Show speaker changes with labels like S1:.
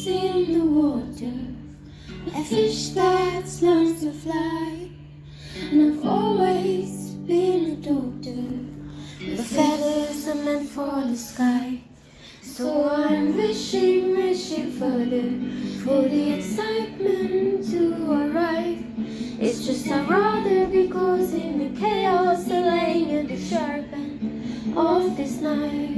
S1: in the water, a fish that's learned to fly. And I've always been a doctor, the feathers are meant for the sky. So I'm wishing further for the excitement to arrive. It's just I'd rather be caught in the chaos, the laying at the sharp end of this night.